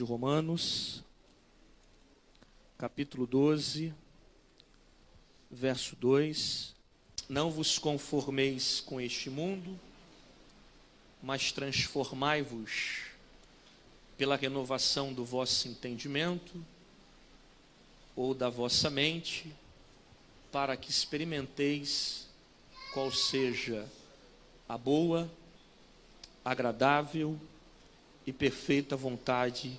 de Romanos, capítulo 12, verso 2. Não vos conformeis com este mundo, mas transformai-vos pela renovação do vosso entendimento ou da vossa mente, para que experimenteis qual seja a boa, agradável e perfeita vontade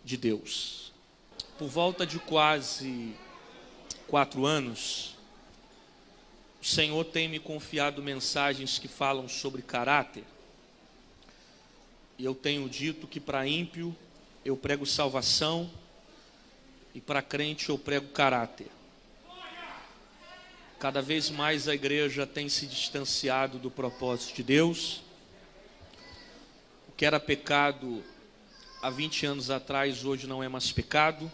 de Deus. Por volta de quase 4 anos, o Senhor tem me confiado mensagens que falam sobre caráter. E eu tenho dito que para ímpio eu prego salvação e para crente eu prego caráter. Cada vez mais a igreja tem se distanciado do propósito de Deus. O que era pecado há 20 anos atrás, hoje não é mais pecado.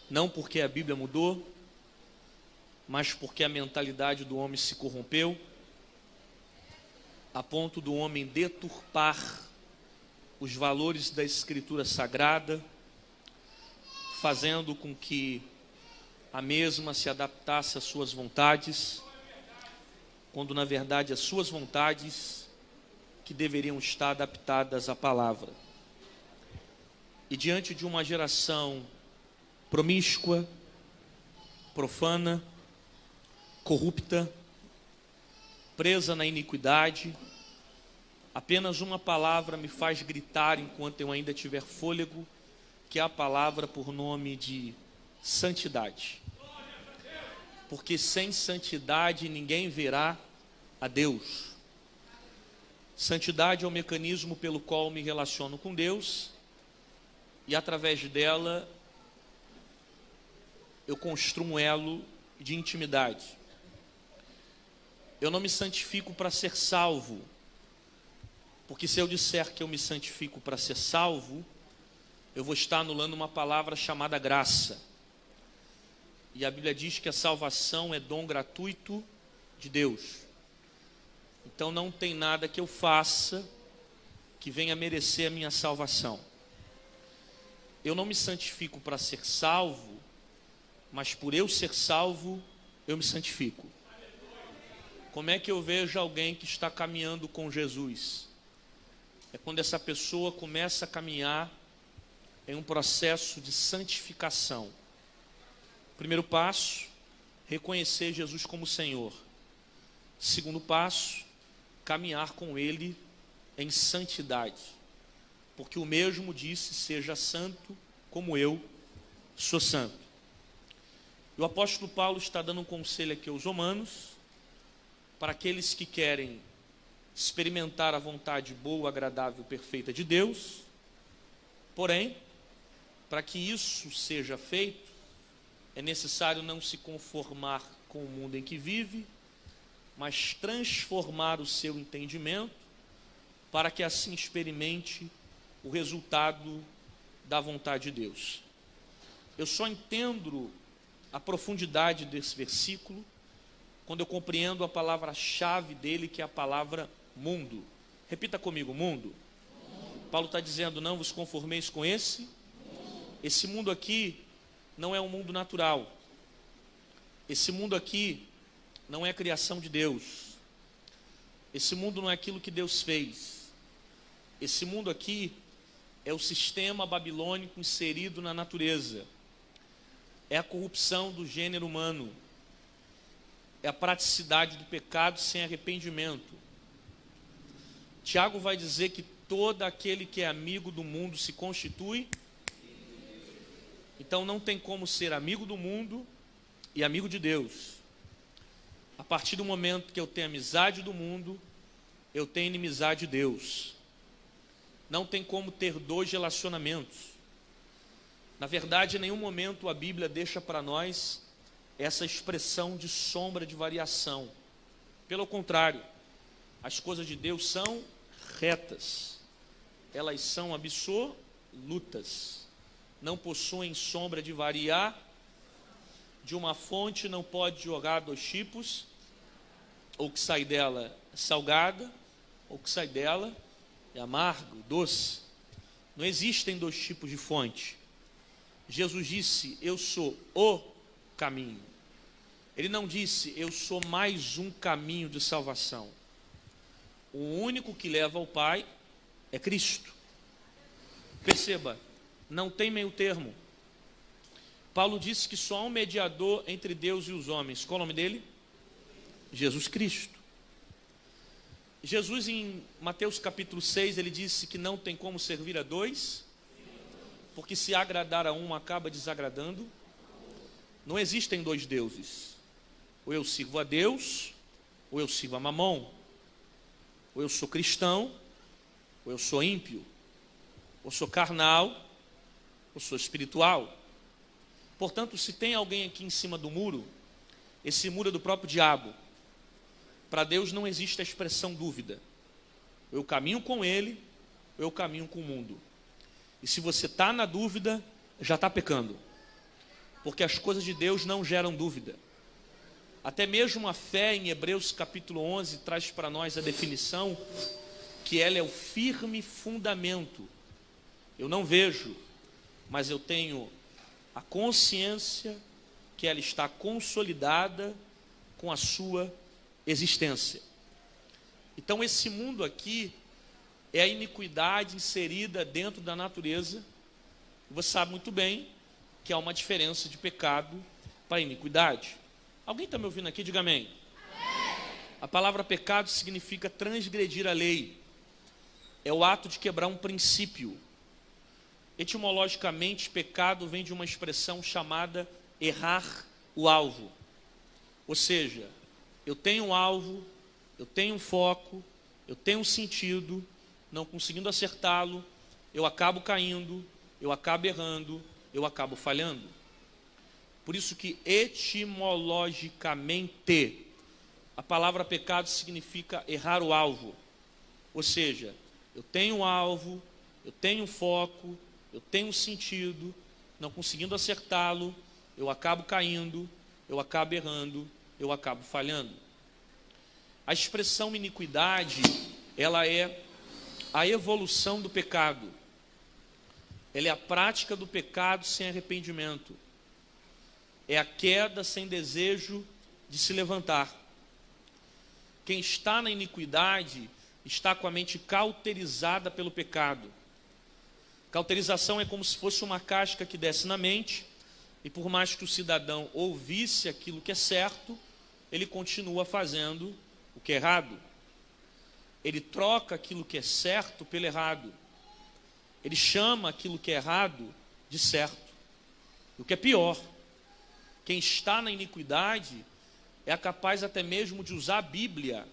Não porque a Bíblia mudou, mas porque a mentalidade do homem se corrompeu, a ponto do homem deturpar os valores da Escritura Sagrada, fazendo com que a mesma se adaptasse às suas vontades, quando na verdade as suas vontades que deveriam estar adaptadas à palavra. E diante de uma geração promíscua, profana, corrupta, presa na iniquidade, apenas uma palavra me faz gritar enquanto eu ainda tiver fôlego, que é a palavra por nome de santidade. Porque sem santidade ninguém verá a Deus. Santidade é o mecanismo pelo qual me relaciono com Deus e através dela eu construo um elo de intimidade. Eu não me santifico para ser salvo, porque se eu disser que eu me santifico para ser salvo, eu vou estar anulando uma palavra chamada graça. E a Bíblia diz que a salvação é dom gratuito de Deus. Então não tem nada que eu faça que venha merecer a minha salvação. Eu não me santifico para ser salvo, mas por eu ser salvo, eu me santifico. Como é que eu vejo alguém que está caminhando com Jesus? É quando essa pessoa começa a caminhar em um processo de santificação. Primeiro passo, reconhecer Jesus como Senhor. Segundo passo, caminhar com Ele em santidade. Porque o mesmo disse, seja santo como eu sou santo. E o apóstolo Paulo está dando um conselho aqui aos romanos, para aqueles que querem experimentar a vontade boa, agradável e perfeita de Deus. Porém, para que isso seja feito, é necessário não se conformar com o mundo em que vive, mas transformar o seu entendimento, para que assim experimente o resultado da vontade de Deus. Eu só entendo a profundidade desse versículo quando eu compreendo a palavra-chave dele, que é a palavra mundo. Repita comigo, mundo. Paulo está dizendo, não vos conformeis com esse mundo aqui não é um mundo natural. Esse mundo aqui não é a criação de Deus. Esse mundo não é aquilo que Deus fez. Esse mundo aqui é o sistema babilônico inserido na natureza. É a corrupção do gênero humano. É a praticidade do pecado sem arrependimento. Tiago vai dizer que todo aquele que é amigo do mundo se constitui. Então não tem como ser amigo do mundo e amigo de Deus. A partir do momento que eu tenho amizade do mundo, eu tenho inimizade de Deus. Não tem como ter 2 relacionamentos. Na verdade, em nenhum momento a Bíblia deixa para nós essa expressão de sombra de variação. Pelo contrário, as coisas de Deus são retas. Elas são absolutas. Não possuem sombra de variar. De uma fonte não pode jogar 2 tipos. Ou que sai dela é salgada, ou que sai dela é amargo, doce. Não existem dois tipos de fonte. Jesus disse: eu sou o caminho. Ele não disse: eu sou mais um caminho de salvação. O único que leva ao Pai é Cristo. Perceba, não tem meio termo. Paulo disse que só há um mediador entre Deus e os homens. Qual é o nome dele? Jesus Cristo. Jesus, em Mateus capítulo 6, ele disse que não tem como servir a dois, porque se agradar a um, acaba desagradando. Não existem dois deuses. Ou eu sirvo a Deus, ou eu sirvo a Mamon. Ou eu sou cristão, ou eu sou ímpio. Ou sou carnal, ou sou espiritual. Portanto, se tem alguém aqui em cima do muro, esse muro é do próprio diabo. Para Deus não existe a expressão dúvida. Eu caminho com Ele, ou eu caminho com o mundo. E se você está na dúvida, já está pecando. Porque as coisas de Deus não geram dúvida. Até mesmo a fé, em Hebreus capítulo 11, traz para nós a definição que ela é o firme fundamento. Eu não vejo, mas eu tenho a consciência que ela está consolidada com a sua existência. Então esse mundo aqui é a iniquidade inserida dentro da natureza. Você sabe muito bem que há uma diferença de pecado para iniquidade. Alguém está me ouvindo aqui? Diga amém. A palavra pecado significa transgredir a lei. É o ato de quebrar um princípio. Etimologicamente, pecado vem de uma expressão chamada errar o alvo. Ou seja, eu tenho um alvo, eu tenho um foco, eu tenho um sentido, não conseguindo acertá-lo, eu acabo caindo, eu acabo errando, eu acabo falhando. Por isso que etimologicamente a palavra pecado significa errar o alvo. Ou seja, eu tenho um alvo, eu tenho um foco, eu tenho um sentido, não conseguindo acertá-lo, eu acabo caindo, eu acabo errando, eu acabo falhando. A expressão iniquidade, ela é a evolução do pecado. Ela é a prática do pecado sem arrependimento. É a queda sem desejo de se levantar. Quem está na iniquidade está com a mente cauterizada pelo pecado. Cauterização é como se fosse uma casca que desce na mente, e por mais que o cidadão ouvisse aquilo que é certo, ele continua fazendo o que é errado. Ele troca aquilo que é certo pelo errado. Ele chama aquilo que é errado de certo. E o que é pior, quem está na iniquidade é capaz até mesmo de usar a Bíblia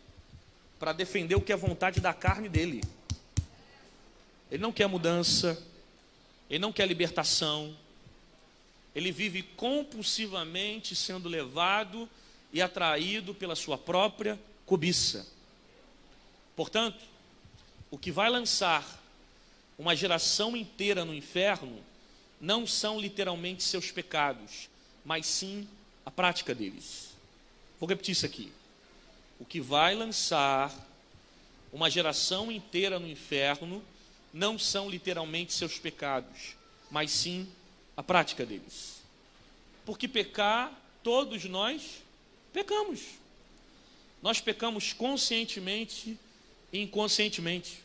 para defender o que é vontade da carne dele. Ele não quer mudança, ele não quer libertação, ele vive compulsivamente sendo levado e atraído pela sua própria cobiça. Portanto, o que vai lançar uma geração inteira no inferno não são literalmente seus pecados, mas sim a prática deles. Vou repetir isso aqui. O que vai lançar uma geração inteira no inferno não são literalmente seus pecados, mas sim a prática deles. Porque pecar, todos nós pecamos. Nós pecamos conscientemente e inconscientemente.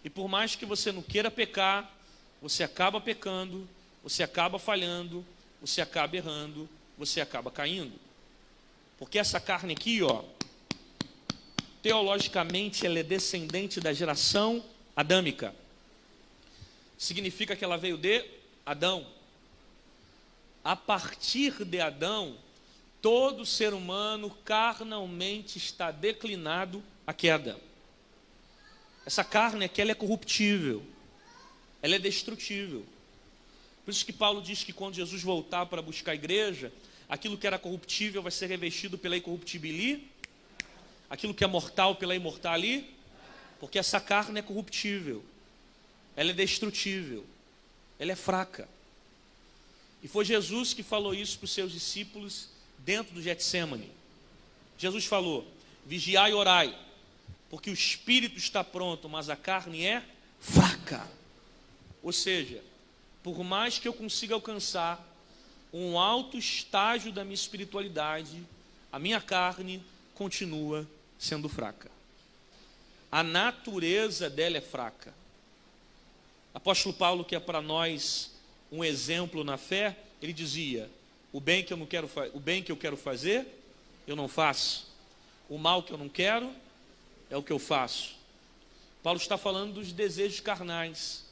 E por mais que você não queira pecar, você acaba pecando, você acaba falhando, você acaba errando, você acaba caindo. Porque essa carne aqui, ó, teologicamente ela é descendente da geração adâmica. Significa que ela veio de Adão. A partir de Adão, todo ser humano carnalmente está declinado à queda. Essa carne aqui, ela é corruptível, ela é destrutível. Por isso que Paulo diz que quando Jesus voltar para buscar a igreja, aquilo que era corruptível vai ser revestido pela incorruptibili, aquilo que é mortal pela imortali, porque essa carne é corruptível, ela é destrutível, ela é fraca. E foi Jesus que falou isso para os seus discípulos dentro do Getsêmani. Jesus falou: vigiai e orai, porque o espírito está pronto, mas a carne é fraca. Ou seja, por mais que eu consiga alcançar um alto estágio da minha espiritualidade, a minha carne continua sendo fraca. A natureza dela é fraca. Apóstolo Paulo, que é para nós um exemplo na fé, ele dizia: o bem que eu quero fazer, eu não faço. O mal que eu não quero, é o que eu faço. Paulo está falando dos desejos carnais,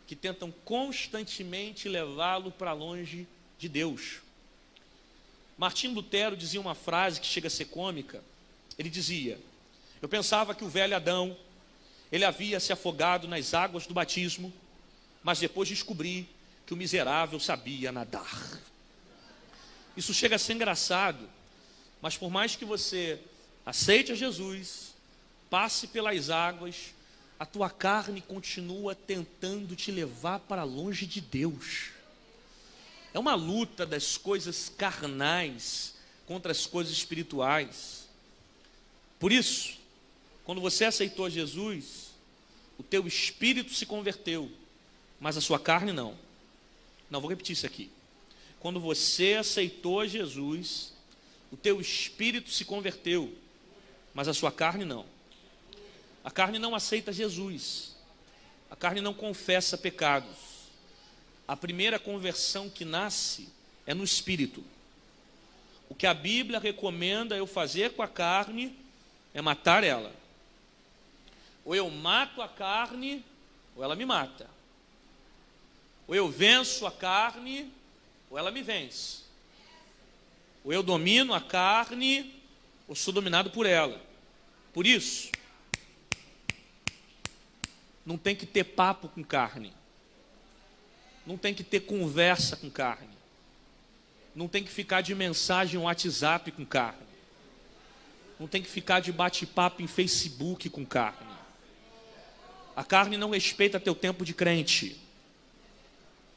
que tentam constantemente levá-lo para longe de Deus. Martim Lutero dizia uma frase que chega a ser cômica. Ele dizia: eu pensava que o velho Adão, ele havia se afogado nas águas do batismo, mas depois descobri que o miserável sabia nadar. Isso chega a ser engraçado, mas por mais que você aceite a Jesus, passe pelas águas, a tua carne continua tentando te levar para longe de Deus. É uma luta das coisas carnais contra as coisas espirituais. Por isso, quando você aceitou Jesus, o teu espírito se converteu, mas a sua carne não. Não, vou repetir isso aqui. Quando você aceitou Jesus, o teu espírito se converteu, mas a sua carne não. A carne não aceita Jesus. A carne não confessa pecados. A primeira conversão que nasce é no espírito. O que a Bíblia recomenda eu fazer com a carne é matar ela. Ou eu mato a carne, ou ela me mata. Ou eu venço a carne, ou ela me vence. Ou eu domino a carne, ou sou dominado por ela. Por isso, não tem que ter papo com carne. Não tem que ter conversa com carne. Não tem que ficar de mensagem no WhatsApp com carne. Não tem que ficar de bate-papo em Facebook com carne. A carne não respeita teu tempo de crente.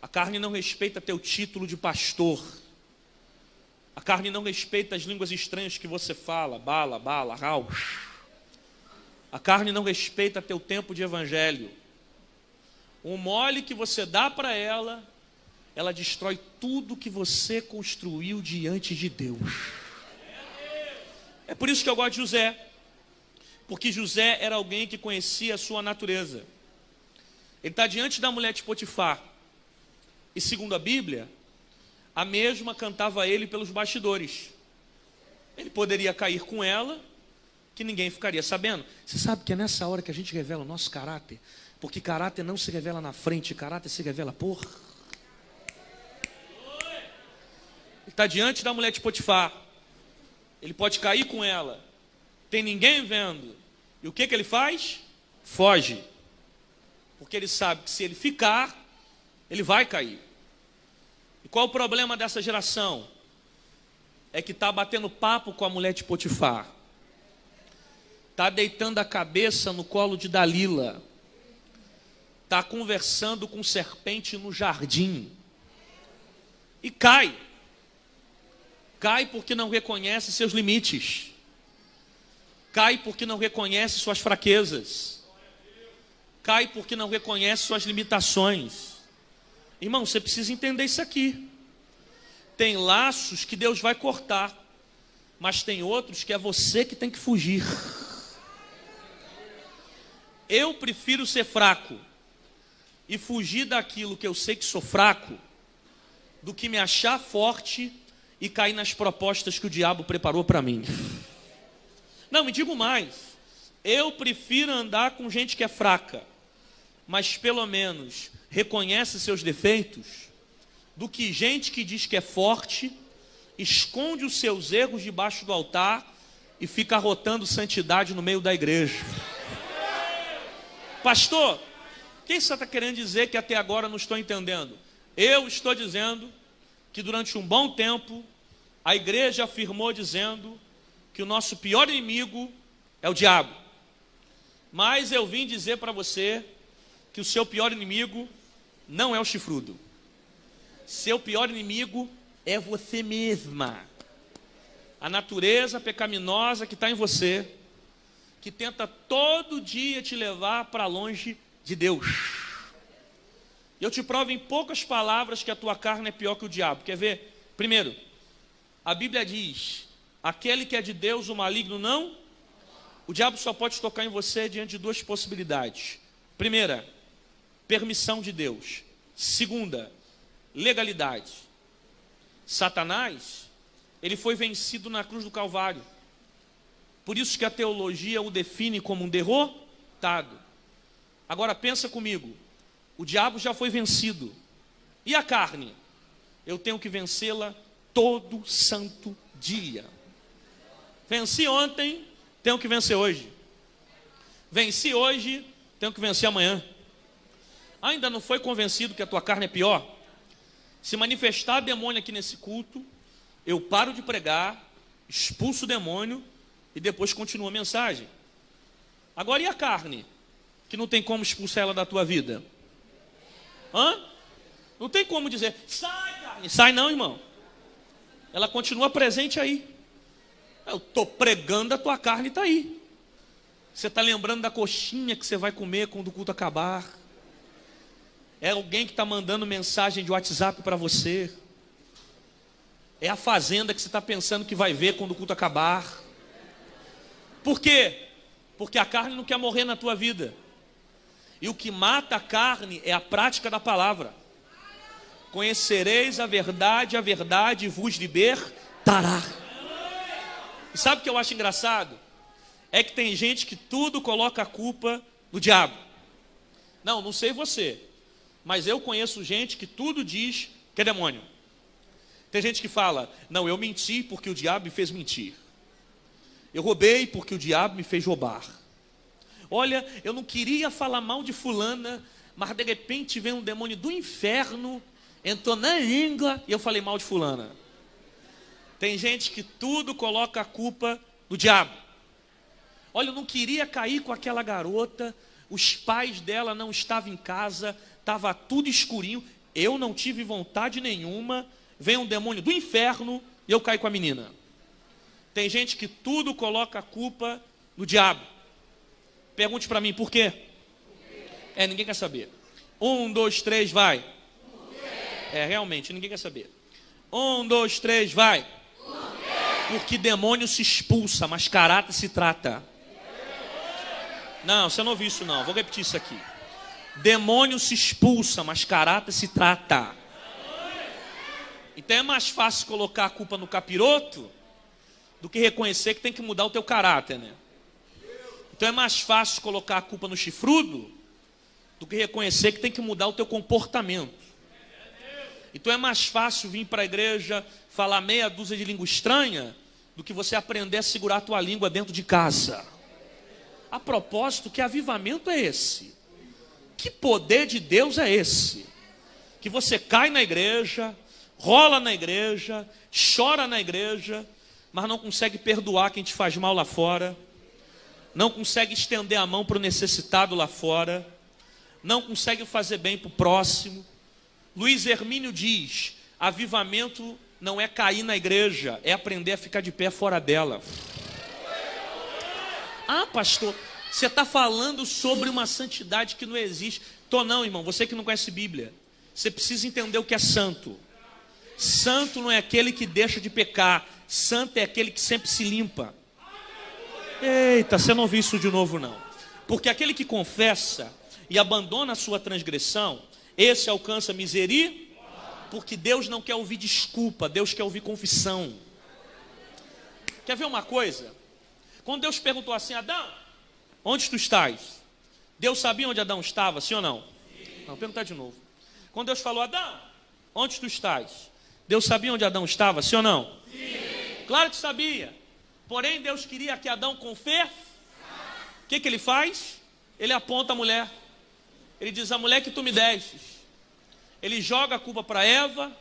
A carne não respeita teu título de pastor. A carne não respeita as línguas estranhas que você fala, bala, rauch. A carne não respeita teu tempo de evangelho. O mole que você dá para ela, ela destrói tudo que você construiu diante de Deus. É por isso que eu gosto de José. Porque José era alguém que conhecia a sua natureza. Ele está diante da mulher de Potifar. E segundo a Bíblia, a mesma cantava ele pelos bastidores. Ele poderia cair com ela, que ninguém ficaria sabendo. Você sabe que é nessa hora que a gente revela o nosso caráter? Porque caráter não se revela na frente, caráter se revela por... Ele está diante da mulher de Potifar. Ele pode cair com ela. Tem ninguém vendo. E o que ele faz? Foge. Porque ele sabe que se ele ficar, ele vai cair. E qual o problema dessa geração? É que está batendo papo com a mulher de Potifar. Está deitando a cabeça no colo de Dalila. Está conversando com serpente no jardim. E cai. Cai porque não reconhece seus limites. Cai porque não reconhece suas fraquezas. Cai porque não reconhece suas limitações. Irmão, você precisa entender isso aqui. Tem laços que Deus vai cortar, mas tem outros que é você que tem que fugir. Eu prefiro ser fraco e fugir daquilo que eu sei que sou fraco, do que me achar forte e cair nas propostas que o diabo preparou para mim. Não, me digo mais. Eu prefiro andar com gente que é fraca, mas pelo menos reconhece seus defeitos, do que gente que diz que é forte, esconde os seus erros debaixo do altar e fica arrotando santidade no meio da igreja. Pastor, o que você está querendo dizer que até agora não estou entendendo? Eu estou dizendo que durante um bom tempo a igreja afirmou dizendo que o nosso pior inimigo é o diabo. Mas eu vim dizer para você que o seu pior inimigo não é o chifrudo. Seu pior inimigo é você mesma. A natureza pecaminosa que está em você, que tenta todo dia te levar para longe de Deus. E eu te provo em poucas palavras que a tua carne é pior que o diabo. Quer ver? Primeiro, a Bíblia diz: aquele que é de Deus, o maligno não. O diabo só pode tocar em você diante de duas possibilidades. Primeira, permissão de Deus. Segunda, legalidade. Satanás, ele foi vencido na cruz do Calvário. Por isso que a teologia o define como um derrotado. Agora pensa comigo, o diabo já foi vencido. E a carne? Eu tenho que vencê-la todo santo dia. Venci ontem, tenho que vencer hoje. Venci hoje, tenho que vencer amanhã. Ainda não foi convencido que a tua carne é pior? Se manifestar demônio aqui nesse culto, eu paro de pregar, expulso o demônio e depois continuo a mensagem. Agora e a carne? Que não tem como expulsar ela da tua vida? Não tem como dizer, sai carne. Sai não, irmão. Ela continua presente aí. Eu estou pregando, a tua carne está aí. Você está lembrando da coxinha que você vai comer quando o culto acabar. É alguém que está mandando mensagem de WhatsApp para você. É a fazenda que você está pensando que vai ver quando o culto acabar. Por quê? Porque a carne não quer morrer na tua vida. E o que mata a carne é a prática da palavra. Conhecereis a verdade vos libertará. E sabe o que eu acho engraçado? É que tem gente que tudo coloca a culpa no diabo. Não sei você, mas eu conheço gente que tudo diz que é demônio. Tem gente que fala, não, eu menti porque o diabo me fez mentir. Eu roubei porque o diabo me fez roubar. Olha, eu não queria falar mal de fulana, mas de repente vem um demônio do inferno, entrou na língua e eu falei mal de fulana. Tem gente que tudo coloca a culpa no diabo. Olha, eu não queria cair com aquela garota, os pais dela não estavam em casa, estava tudo escurinho, eu não tive vontade nenhuma, vem um demônio do inferno e eu caio com a menina. Tem gente que tudo coloca a culpa no diabo. Pergunte para mim, por quê? Ninguém quer saber. 1, 2, 3, vai. Realmente, ninguém quer saber. 1, 2, 3, vai. Porque demônio se expulsa, mas caráter se trata. Não, você não ouviu isso não, vou repetir isso aqui. Demônio se expulsa, mas caráter se trata. Então é mais fácil colocar a culpa no capiroto do que reconhecer que tem que mudar o teu caráter, né? Então é mais fácil colocar a culpa no chifrudo do que reconhecer que tem que mudar o teu comportamento. Então é mais fácil vir para a igreja falar meia dúzia de língua estranha do que você aprender a segurar a tua língua dentro de casa. A propósito, que avivamento é esse? Que poder de Deus é esse? Que você cai na igreja, rola na igreja, chora na igreja, mas não consegue perdoar quem te faz mal lá fora, não consegue estender a mão para o necessitado lá fora, não consegue fazer bem para o próximo. Luiz Hermínio diz, avivamento não é cair na igreja, é aprender a ficar de pé fora dela. Ah, pastor, você está falando sobre uma santidade que não existe. Não, irmão, você que não conhece Bíblia, você precisa entender o que é santo. Santo não é aquele que deixa de pecar, santo é aquele que sempre se limpa. Eita, você não ouviu isso de novo não. Porque aquele que confessa e abandona a sua transgressão, esse alcança misericórdia, porque Deus não quer ouvir desculpa, Deus quer ouvir confissão. Quer ver uma coisa? Quando Deus perguntou assim, Adão, onde tu estás? Deus sabia onde Adão estava, sim ou não? Sim. Não, vou perguntar de novo. Quando Deus falou, Adão, onde tu estás? Deus sabia onde Adão estava, sim ou não? Sim. Claro que sabia. Porém, Deus queria que Adão confessasse. O que ele faz? Ele aponta a mulher. Ele diz, a mulher que tu me destes. Ele joga a culpa para Eva.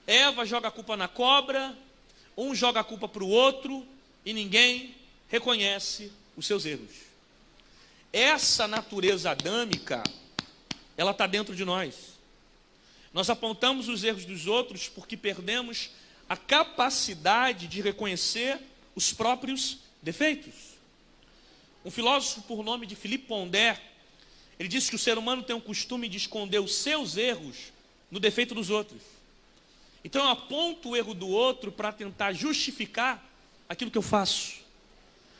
Eva joga a culpa na cobra. Um joga a culpa para o outro. E ninguém reconhece os seus erros. Essa natureza adâmica, ela está dentro de nós. Nós apontamos os erros dos outros porque perdemos a capacidade de reconhecer os próprios defeitos. Um filósofo por nome de Philippe Pondé, Ele disse que o ser humano tem um costume de esconder os seus erros no defeito dos outros. Então eu aponto o erro do outro para tentar justificar aquilo que eu faço.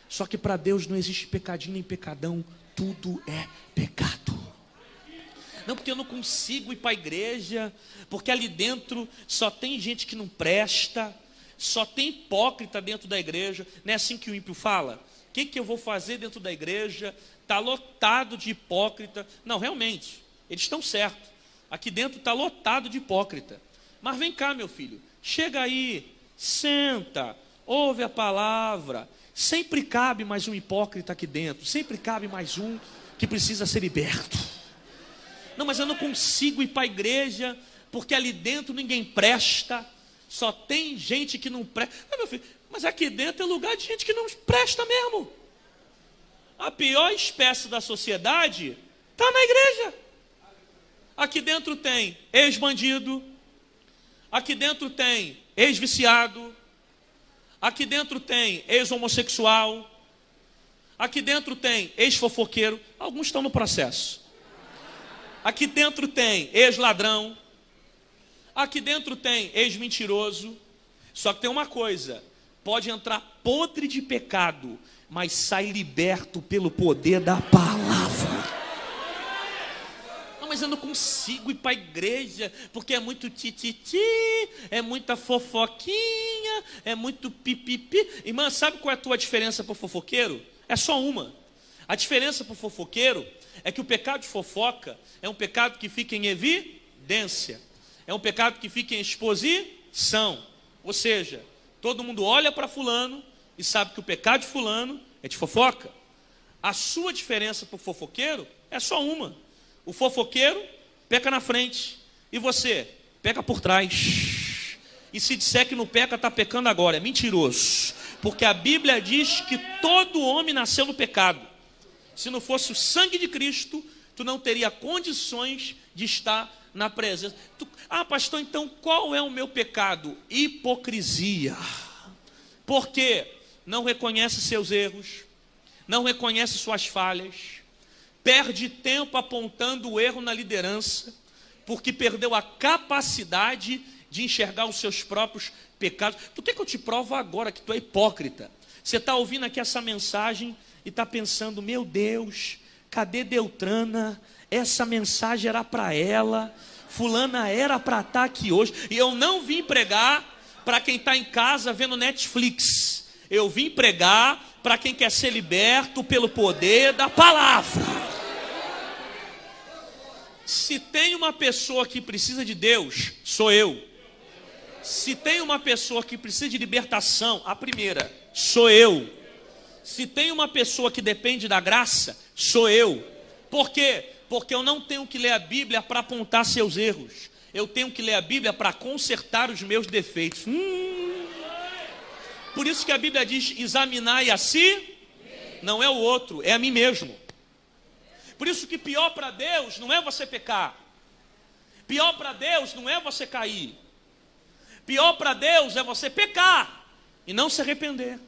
Só que para Deus não existe pecadinho nem pecadão, tudo é pecado. Não, porque eu não consigo ir para a igreja, porque ali dentro só tem gente que não presta, só tem hipócrita dentro da igreja. Não é assim que o ímpio fala? O que eu vou fazer dentro da igreja? Está lotado de hipócrita. Não, realmente, eles estão certos. Aqui dentro está lotado de hipócrita. Mas vem cá, meu filho, chega aí, senta, ouve a palavra. Sempre cabe mais um hipócrita aqui dentro, sempre cabe mais um que precisa ser liberto. Não, mas eu não consigo ir para a igreja, porque ali dentro ninguém presta, só tem gente que não presta. Não, meu filho, mas aqui dentro é lugar de gente que não presta mesmo. A pior espécie da sociedade está na igreja. Aqui dentro tem ex-bandido, aqui dentro tem ex-viciado, aqui dentro tem ex-homossexual, aqui dentro tem ex-fofoqueiro, alguns estão no processo. Aqui dentro tem ex-ladrão, aqui dentro tem ex-mentiroso. Só que tem uma coisa, pode entrar podre de pecado, mas sai liberto pelo poder da palavra. Não, mas eu não consigo ir para a igreja, porque é muito tititi, é muita fofoquinha, é muito pipipi. Irmã, sabe qual é a tua diferença para o fofoqueiro? É só uma. A diferença para o fofoqueiro é que o pecado de fofoca é um pecado que fica em evidência, é um pecado que fica em exposição. Ou seja, todo mundo olha para fulano e sabe que o pecado de fulano é de fofoca. A sua diferença para o fofoqueiro é só uma. O fofoqueiro peca na frente e você peca por trás. E se disser que não peca, está pecando agora, é mentiroso. Porque a Bíblia diz que todo homem nasceu no pecado. Se não fosse o sangue de Cristo, tu não teria condições de estar na presença. Pastor, então qual é o meu pecado? Hipocrisia. Porque não reconhece seus erros, não reconhece suas falhas, perde tempo apontando o erro na liderança, porque perdeu a capacidade de enxergar os seus próprios pecados. Por que eu te provo agora que tu é hipócrita? Você está ouvindo aqui essa mensagem e está pensando, meu Deus, cadê Deltrana? Essa mensagem era para ela, fulana era para estar aqui hoje. E eu não vim pregar para quem está em casa vendo Netflix. Eu vim pregar para quem quer ser liberto pelo poder da palavra. Se tem uma pessoa que precisa de Deus, sou eu. Se tem uma pessoa que precisa de libertação, a primeira, sou eu. Se tem uma pessoa que depende da graça, sou eu. Por quê? Porque eu não tenho que ler a Bíblia para apontar seus erros. Eu tenho que ler a Bíblia para consertar os meus defeitos. Por isso que a Bíblia diz, examinai a si, não é o outro, é a mim mesmo. Por isso que pior para Deus não é você pecar. Pior para Deus não é você cair. Pior para Deus é você pecar e não se arrepender.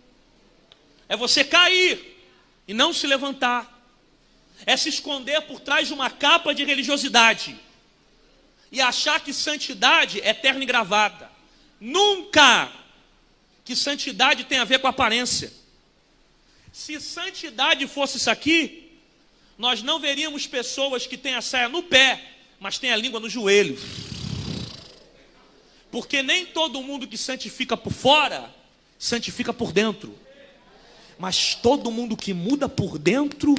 É você cair e não se levantar. É se esconder por trás de uma capa de religiosidade e achar que santidade é eterna e gravada. Nunca que santidade tem a ver com aparência. Se santidade fosse isso aqui, nós não veríamos pessoas que têm a saia no pé, mas têm a língua no joelho. Porque nem todo mundo que santifica por fora, santifica por dentro. Mas todo mundo que muda por dentro,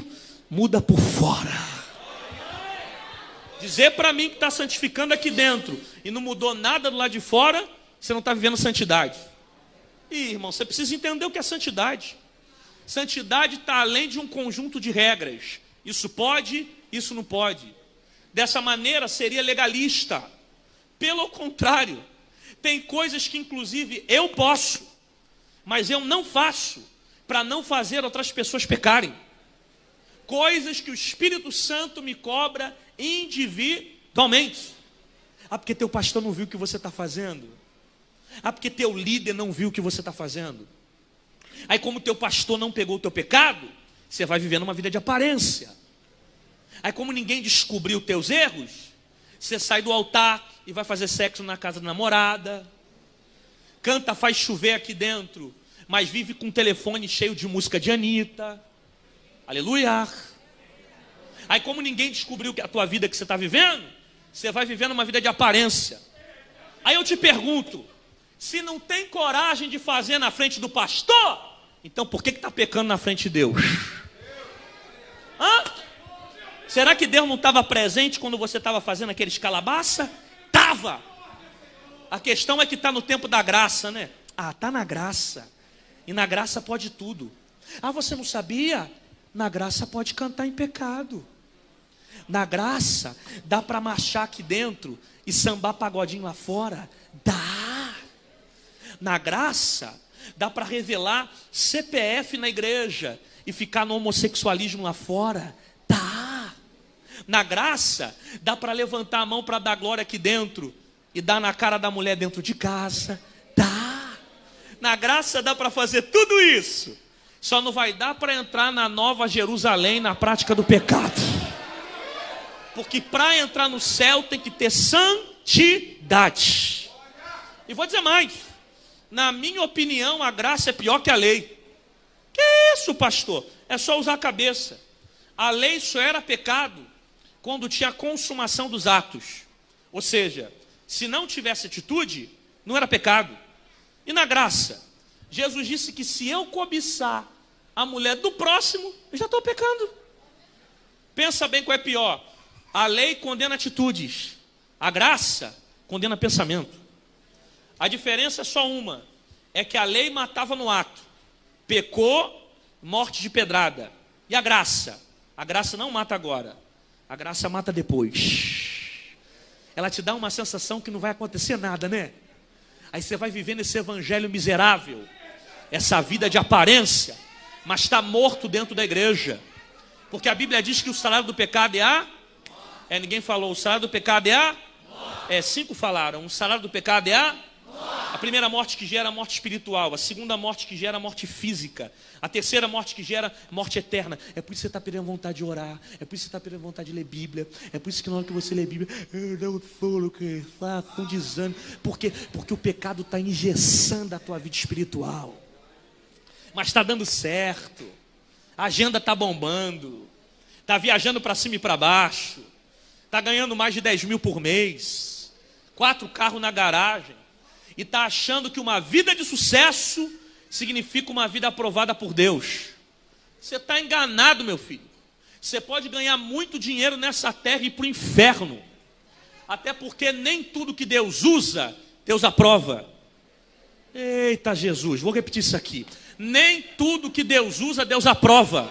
muda por fora. Dizer para mim que está santificando aqui dentro e não mudou nada do lado de fora, você não está vivendo santidade. Ih, irmão, você precisa entender o que é santidade. Santidade está além de um conjunto de regras. Isso pode, isso não pode. Dessa maneira seria legalista. Pelo contrário, tem coisas que inclusive eu posso, mas eu não faço, para não fazer outras pessoas pecarem. Coisas que o Espírito Santo me cobra individualmente. Porque teu pastor não viu o que você está fazendo. Porque teu líder não viu o que você está fazendo. Aí como teu pastor não pegou o teu pecado, você vai vivendo uma vida de aparência. Aí como ninguém descobriu teus erros, você sai do altar e vai fazer sexo na casa da namorada. Canta, faz chover aqui dentro, mas vive com um telefone cheio de música de Anitta. Aleluia. Aí como ninguém descobriu a tua vida que você está vivendo, você vai vivendo uma vida de aparência. Aí eu te pergunto, se não tem coragem de fazer na frente do pastor, então por que está pecando na frente de Deus? Hã? Será que Deus não estava presente quando você estava fazendo aqueles calabaça? Estava. A questão é que está no tempo da graça, né? Ah, está na graça. E na graça pode tudo. Ah, você não sabia? Na graça pode cantar em pecado. Na graça dá para marchar aqui dentro e sambar pagodinho lá fora? Dá. Na graça dá para revelar CPF na igreja e ficar no homossexualismo lá fora? Dá. Na graça dá para levantar a mão para dar glória aqui dentro e dar na cara da mulher dentro de casa? Dá. Na graça dá para fazer tudo isso. Só não vai dar para entrar na Nova Jerusalém na prática do pecado. Porque para entrar no céu tem que ter santidade. E vou dizer mais. Na minha opinião, a graça é pior que a lei. Que isso, pastor? É só usar a cabeça. A lei só era pecado quando tinha a consumação dos atos. Ou seja, se não tivesse atitude, não era pecado. E na graça, Jesus disse que se eu cobiçar a mulher do próximo, eu já estou pecando. Pensa bem qual é pior. A lei condena atitudes. A graça condena pensamento. A diferença é só uma. É que a lei matava no ato. Pecou, morte de pedrada. E a graça? A graça não mata agora. A graça mata depois. Ela te dá uma sensação que não vai acontecer nada, né? Aí você vai vivendo esse evangelho miserável. Essa vida de aparência. Mas está morto dentro da igreja. Porque a Bíblia diz que o salário do pecado é a... ninguém falou, o salário do pecado é a... 5 falaram, o salário do pecado é a... A primeira morte que gera morte espiritual. A segunda morte que gera morte física. A terceira morte que gera morte eterna. É por isso que você está perdendo vontade de orar. É por isso que você está perdendo vontade de ler Bíblia. É por isso que na hora que você lê Bíblia, eu não sou o que faço, um desânimo. Porque o pecado está engessando a tua vida espiritual. Mas está dando certo. A agenda está bombando. Está viajando para cima e para baixo. Está ganhando mais de 10 mil por mês. 4 carros na garagem. E está achando que uma vida de sucesso significa uma vida aprovada por Deus. Você está enganado, meu filho. Você pode ganhar muito dinheiro nessa terra e ir para o inferno. Até porque nem tudo que Deus usa, Deus aprova. Eita Jesus, vou repetir isso aqui. Nem tudo que Deus usa, Deus aprova.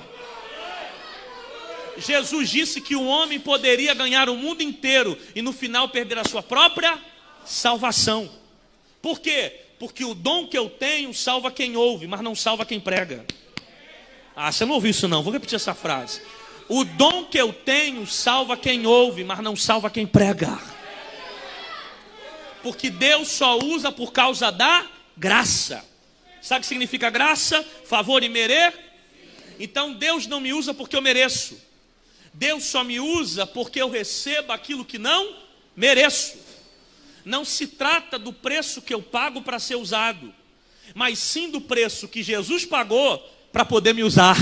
Jesus disse que o homem poderia ganhar o mundo inteiro e no final perder a sua própria salvação. Por quê? Porque o dom que eu tenho salva quem ouve, mas não salva quem prega. Ah, você não ouviu isso não, vou repetir essa frase. O dom que eu tenho salva quem ouve, mas não salva quem prega. Porque Deus só usa por causa da graça. Sabe o que significa graça? Favor e merer? Então Deus não me usa porque eu mereço. Deus só me usa porque eu recebo aquilo que não mereço. Não se trata do preço que eu pago para ser usado, mas sim do preço que Jesus pagou para poder me usar.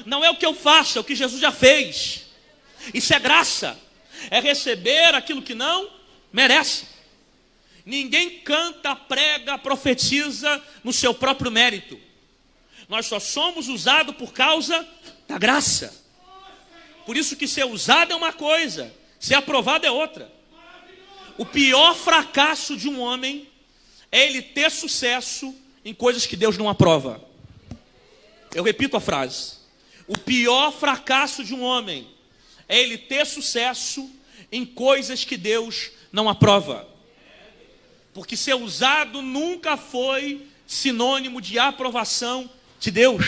Não é o que eu faço, é o que Jesus já fez. Isso é graça. É receber aquilo que não merece. Ninguém canta, prega, profetiza no seu próprio mérito. Nós só somos usados por causa da graça. Por isso que ser usado é uma coisa, ser aprovado é outra. O pior fracasso de um homem é ele ter sucesso em coisas que Deus não aprova. Eu repito a frase. O pior fracasso de um homem é ele ter sucesso em coisas que Deus não aprova. Porque ser usado nunca foi sinônimo de aprovação de Deus.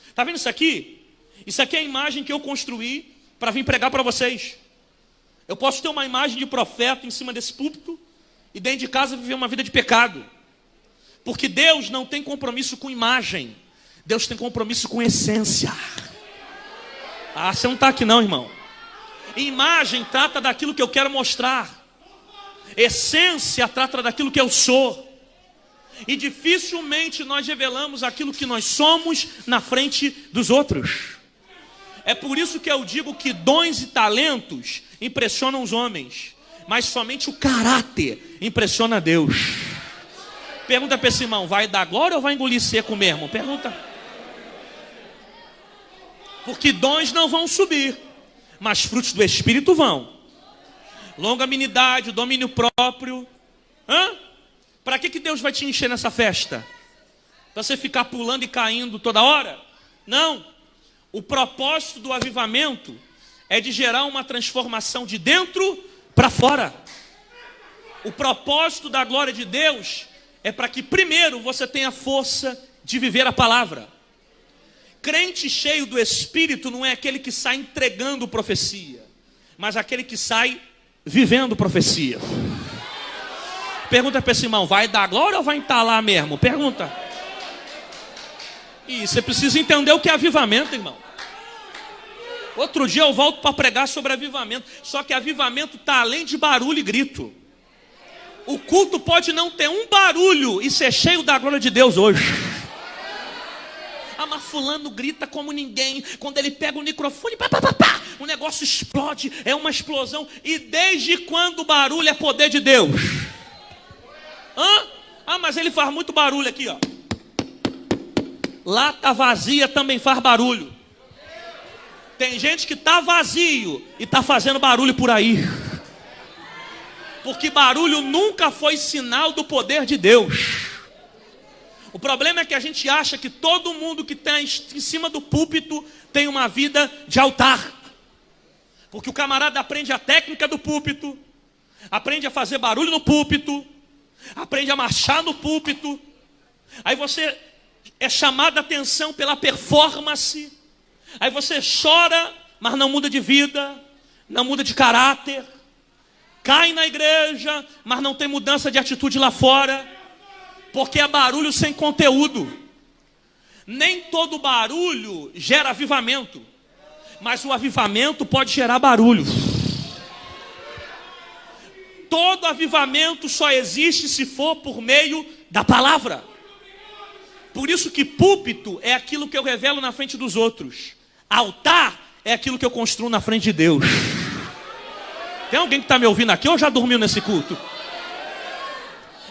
Está vendo isso aqui? Isso aqui é a imagem que eu construí para vir pregar para vocês. Eu posso ter uma imagem de profeta em cima desse púlpito e dentro de casa viver uma vida de pecado. Porque Deus não tem compromisso com imagem. Deus tem compromisso com essência. Ah, você não está aqui não, irmão. Imagem trata daquilo que eu quero mostrar. Essência trata daquilo que eu sou. E dificilmente nós revelamos aquilo que nós somos na frente dos outros. É por isso que eu digo que dons e talentos impressionam os homens, mas somente o caráter impressiona a Deus. Pergunta para esse irmão, vai dar glória ou vai engolir seco mesmo? Pergunta. Porque dons não vão subir, mas frutos do Espírito vão. Longanimidade, domínio próprio. Para que Deus vai te encher nessa festa? Para você ficar pulando e caindo toda hora? Não. O propósito do avivamento é de gerar uma transformação de dentro para fora. O propósito da glória de Deus é para que primeiro você tenha força de viver a palavra. Crente cheio do Espírito não é aquele que sai entregando profecia, mas aquele que sai vivendo profecia. Pergunta para esse irmão, vai dar glória ou vai entalar mesmo? Pergunta. E você precisa entender o que é avivamento, irmão. Outro dia eu volto para pregar sobre avivamento. Só que avivamento está além de barulho e grito. O culto pode não ter um barulho e ser cheio da glória de Deus hoje. Ah, mas fulano grita como ninguém. Quando ele pega o microfone, pá, pá, pá, pá, o negócio explode. É uma explosão. E desde quando o barulho é poder de Deus? Ah, mas ele faz muito barulho aqui, ó. Lata vazia também faz barulho. Tem gente que está vazio e está fazendo barulho por aí. Porque barulho nunca foi sinal do poder de Deus. O problema é que a gente acha que todo mundo que está em cima do púlpito tem uma vida de altar. Porque o camarada aprende a técnica do púlpito, aprende a fazer barulho no púlpito, aprende a marchar no púlpito. Aí você é chamado a atenção pela performance. Aí você chora, mas não muda de vida, não muda de caráter. Cai na igreja, mas não tem mudança de atitude lá fora. Porque é barulho sem conteúdo. Nem todo barulho gera avivamento, mas o avivamento pode gerar barulho. Todo avivamento só existe se for por meio da palavra. Por isso que púlpito é aquilo que eu revelo na frente dos outros. Altar é aquilo que eu construo na frente de Deus. Tem alguém que está me ouvindo aqui ou já dormiu nesse culto?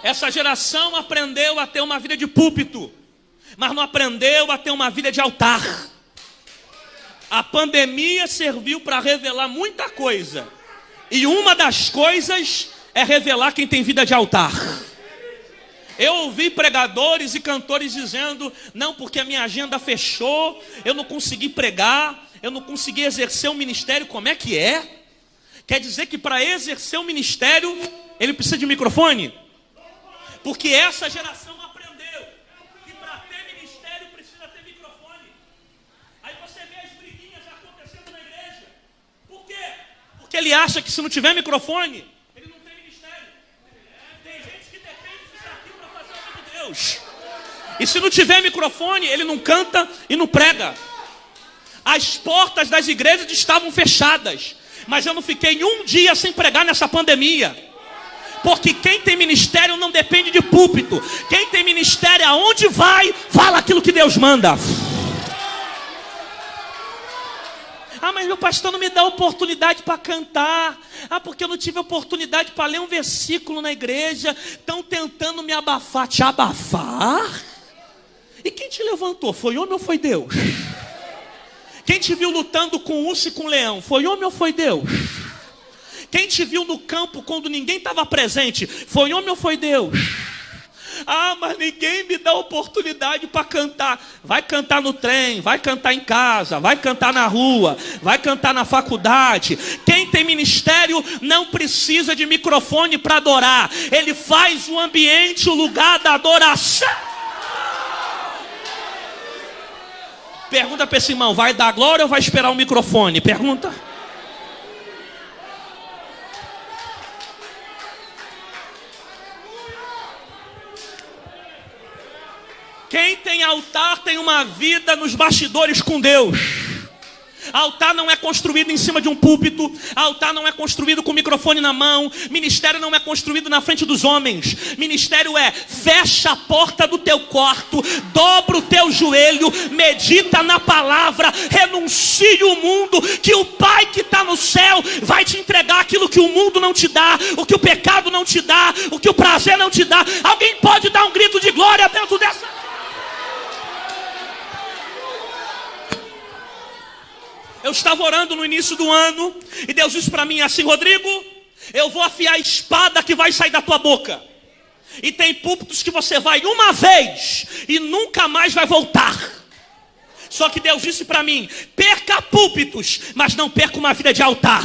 Essa geração aprendeu a ter uma vida de púlpito, mas não aprendeu a ter uma vida de altar. A pandemia serviu para revelar muita coisa. E uma das coisas é revelar quem tem vida de altar. Eu ouvi pregadores e cantores dizendo, não, porque a minha agenda fechou, eu não consegui pregar, eu não consegui exercer o ministério. Como é que é? Quer dizer que para exercer o ministério, ele precisa de microfone? Porque essa geração aprendeu que para ter ministério precisa ter microfone. Aí você vê as briguinhas acontecendo na igreja. Por quê? Porque ele acha que se não tiver microfone, ele não tem ministério. Tem gente que depende disso aqui para fazer a obra de Deus. E se não tiver microfone, ele não canta e não prega. As portas das igrejas estavam fechadas, mas eu não fiquei um dia sem pregar nessa pandemia. Porque quem tem ministério não depende de púlpito. Quem tem ministério, aonde vai, fala aquilo que Deus manda. Ah, mas meu pastor não me dá oportunidade para cantar. Ah, porque eu não tive oportunidade para ler um versículo na igreja. Estão tentando me abafar. Te abafar? E quem te levantou? Foi homem ou foi Deus? Quem te viu lutando com urso e com leão? Foi homem ou foi Deus? Quem te viu no campo quando ninguém estava presente? Foi homem ou foi Deus? Ah, mas ninguém me dá oportunidade para cantar. Vai cantar no trem, vai cantar em casa, vai cantar na rua, vai cantar na faculdade. Quem tem ministério não precisa de microfone para adorar. Ele faz o ambiente, o lugar da adoração. Pergunta para esse irmão, vai dar glória ou vai esperar o microfone? Pergunta. Quem tem altar tem uma vida nos bastidores com Deus. Altar não é construído em cima de um púlpito. Altar não é construído com o microfone na mão. Ministério não é construído na frente dos homens. Ministério é: fecha a porta do teu quarto, dobra o teu joelho, medita na palavra, renuncie o mundo, que o Pai que está no céu vai te entregar aquilo que o mundo não te dá, o que o pecado não te dá, o que o prazer não te dá. Alguém pode dar um grito de glória dentro dessa... Eu estava orando no início do ano e Deus disse para mim assim: Rodrigo, eu vou afiar a espada que vai sair da tua boca. E tem púlpitos que você vai uma vez e nunca mais vai voltar. Só que Deus disse para mim: perca púlpitos, mas não perca uma vida de altar.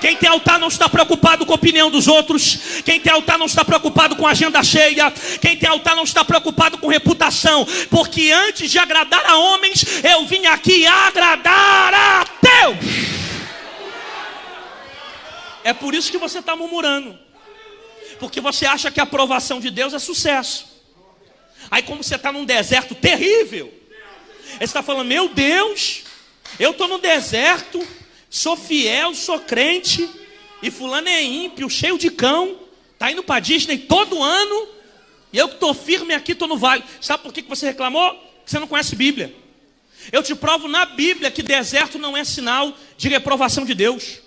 Quem tem altar não está preocupado com a opinião dos outros. Quem tem altar não está preocupado com a agenda cheia. Quem tem altar não está preocupado com reputação. Porque antes de agradar a homens, eu vim aqui agradar a Deus. É por isso que você está murmurando. Porque você acha que a aprovação de Deus é sucesso. Aí como você está num deserto terrível, você está falando: meu Deus, eu estou no deserto, sou fiel, sou crente, e fulano é ímpio, cheio de cão, está indo para Disney todo ano, e eu que estou firme aqui, estou no vale. Sabe por que você reclamou? Porque você não conhece Bíblia. Eu te provo na Bíblia que deserto não é sinal de reprovação de Deus.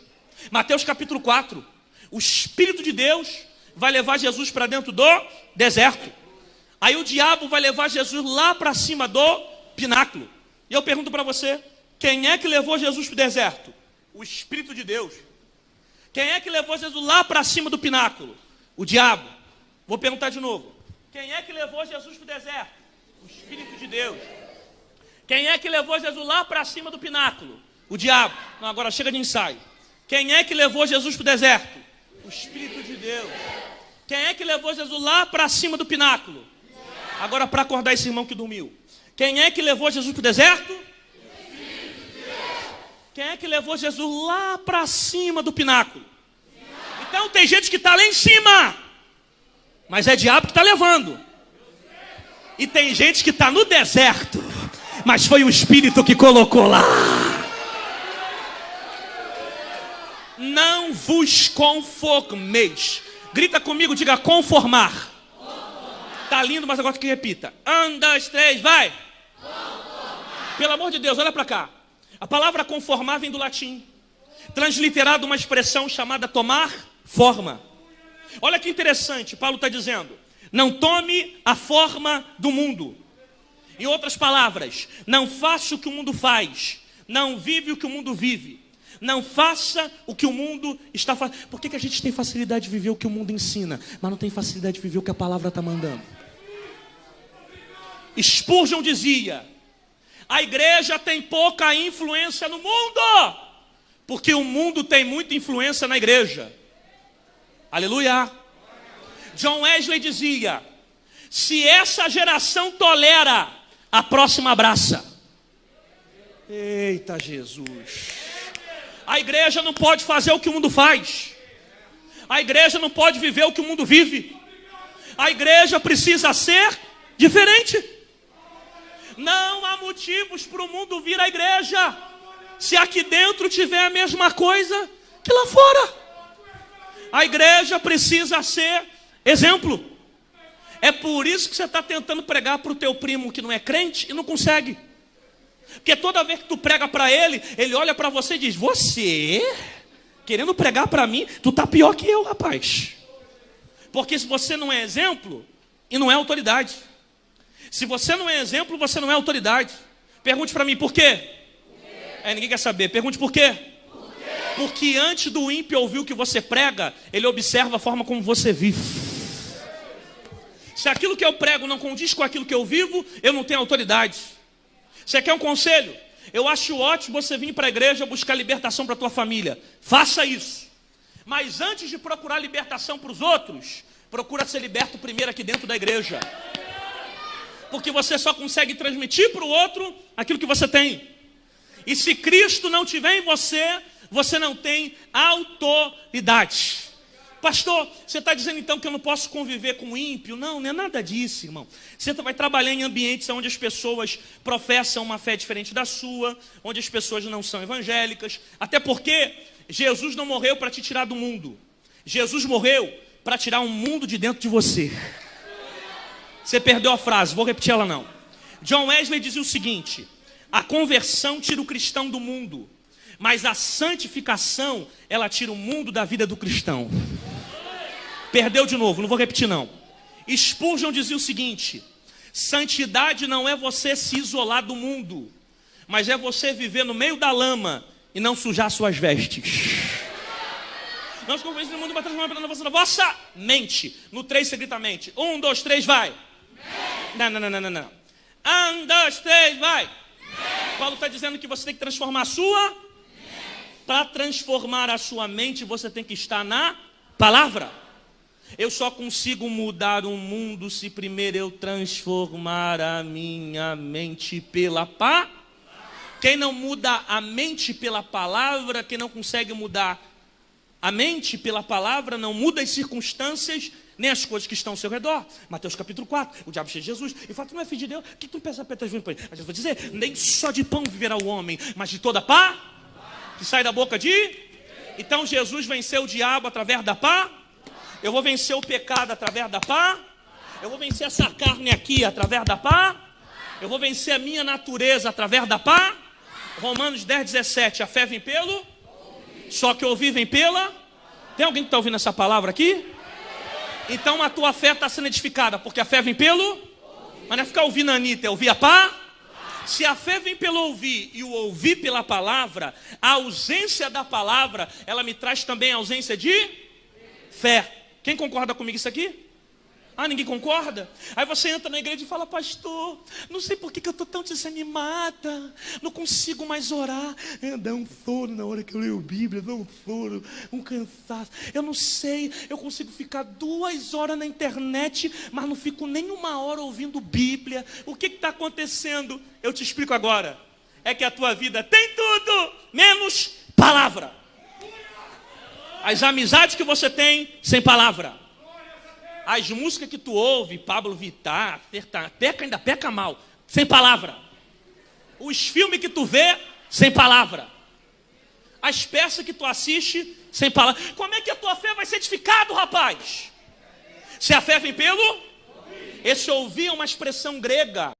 Mateus capítulo 4, o Espírito de Deus vai levar Jesus para dentro do deserto. Aí o diabo vai levar Jesus lá para cima do pináculo. E eu pergunto para você: quem é que levou Jesus para o deserto? O Espírito de Deus. Quem é que levou Jesus lá para cima do pináculo? O diabo. Vou perguntar de novo: quem é que levou Jesus para o deserto? O Espírito de Deus. Quem é que levou Jesus lá para cima do pináculo? O diabo. Não, agora chega de ensaio. Quem é que levou Jesus para o deserto? O Espírito de Deus. Quem é que levou Jesus lá para cima do pináculo? Agora, para acordar esse irmão que dormiu: quem é que levou Jesus para o deserto? Quem é que levou Jesus lá para cima do pináculo? Então tem gente que está lá em cima, mas é diabo que está levando. E tem gente que está no deserto, mas foi o Espírito que colocou lá. Não vos conformeis. Grita comigo, diga: conformar. Tá lindo, mas agora que repita. 1, 2, 3, vai. Conformar. Pelo amor de Deus, olha para cá. A palavra conformar vem do latim, transliterado uma expressão chamada tomar forma. Olha que interessante, Paulo está dizendo: não tome a forma do mundo. Em outras palavras, não faça o que o mundo faz, não vive o que o mundo vive, não faça o que o mundo está fazendo. Por que a gente tem facilidade de viver o que o mundo ensina, mas não tem facilidade de viver o que a palavra está mandando? Spurgeon dizia: a igreja tem pouca influência no mundo, porque o mundo tem muita influência na igreja. Aleluia. John Wesley dizia: se essa geração tolera, a próxima abraça. Eita Jesus. A igreja não pode fazer o que o mundo faz. A igreja não pode viver o que o mundo vive. A igreja precisa ser diferente. Não há motivos para o mundo vir à igreja, se aqui dentro tiver a mesma coisa que lá fora. A igreja precisa ser exemplo. É por isso que você está tentando pregar para o teu primo que não é crente e não consegue. Porque toda vez que tu prega para ele, ele olha para você e diz: você, querendo pregar para mim, tu tá pior que eu, rapaz. Porque se você não é exemplo, e não é autoridade. Se você não é exemplo, você não é autoridade. Pergunte para mim, por quê? Ninguém quer saber. Pergunte por quê? Porque antes do ímpio ouvir o que você prega, ele observa a forma como você vive. Se aquilo que eu prego não condiz com aquilo que eu vivo, eu não tenho autoridade. Você quer um conselho? Eu acho ótimo você vir para a igreja buscar libertação para a tua família. Faça isso. Mas antes de procurar libertação para os outros, procura ser liberto primeiro aqui dentro da igreja. Porque você só consegue transmitir para o outro aquilo que você tem. E se Cristo não tiver em você, você não tem autoridade. pastor, você está dizendo então que eu não posso conviver com o ímpio? Não, não é nada disso, irmão. Você vai trabalhar em ambientes onde as pessoas professam uma fé diferente da sua, onde as pessoas não são evangélicas, até porque Jesus não morreu para te tirar do mundo. Jesus morreu para tirar um mundo de dentro de você. Você perdeu a frase, vou repetir ela não. John Wesley dizia o seguinte: a conversão tira o cristão do mundo, mas a santificação, ela tira o mundo da vida do cristão. Perdeu de novo, não vou repetir não. Spurgeon dizia o seguinte: santidade não é você se isolar do mundo, mas é você viver no meio da lama e não sujar suas vestes. Nós convivemos no mundo batendo na vossa mente. No 3 você grita mente. 1, 2, 3, vai. Não. 1, 2, 3, vai. Paulo está dizendo que você tem que transformar a sua. Para transformar a sua mente, você tem que estar na palavra. Eu só consigo mudar o mundo se primeiro eu transformar a minha mente pela palavra. Quem não muda a mente pela palavra, quem não consegue mudar a mente pela palavra, não muda as circunstâncias, nem as coisas que estão ao seu redor. Mateus capítulo 4, o diabo cheio de Jesus, e fala: tu não é filho de Deus, o que tu pensa para ele? A gente vai dizer: nem só de pão viverá o homem, mas de toda pá que sai da boca de. Então Jesus venceu o diabo através da pá. Eu vou vencer o pecado através da pá. Eu vou vencer essa carne aqui através da pá. Eu vou vencer a minha natureza através da pá. Romanos 10, 17, a fé vem pelo. Só que ouvir vem pela. Tem alguém que está ouvindo essa palavra aqui? Então a tua fé está sendo edificada, porque a fé vem pelo. Mas não é ficar ouvindo a Anitta, é ouvir a pá. Se a fé vem pelo ouvir e o ouvir pela palavra, a ausência da palavra, ela me traz também a ausência de fé. Quem concorda comigo isso aqui? Ah, ninguém concorda? Aí você entra na igreja e fala: pastor, não sei por que eu estou tão desanimada, não consigo mais orar. Dá um sono na hora que eu leio a Bíblia, dá um sono, um cansaço. Eu não sei, eu consigo ficar 2 horas na internet, mas não fico nem 1 hora ouvindo Bíblia. O que está acontecendo? Eu te explico agora. É que a tua vida tem tudo, menos palavra. As amizades que você tem, sem palavra. As músicas que tu ouve, Pablo Vittar, peca, ainda peca mal, sem palavra. Os filmes que tu vê, sem palavra. As peças que tu assiste, sem palavra. Como é que a tua fé vai ser edificada, rapaz? Se a fé vem pelo? Esse ouvir é uma expressão grega.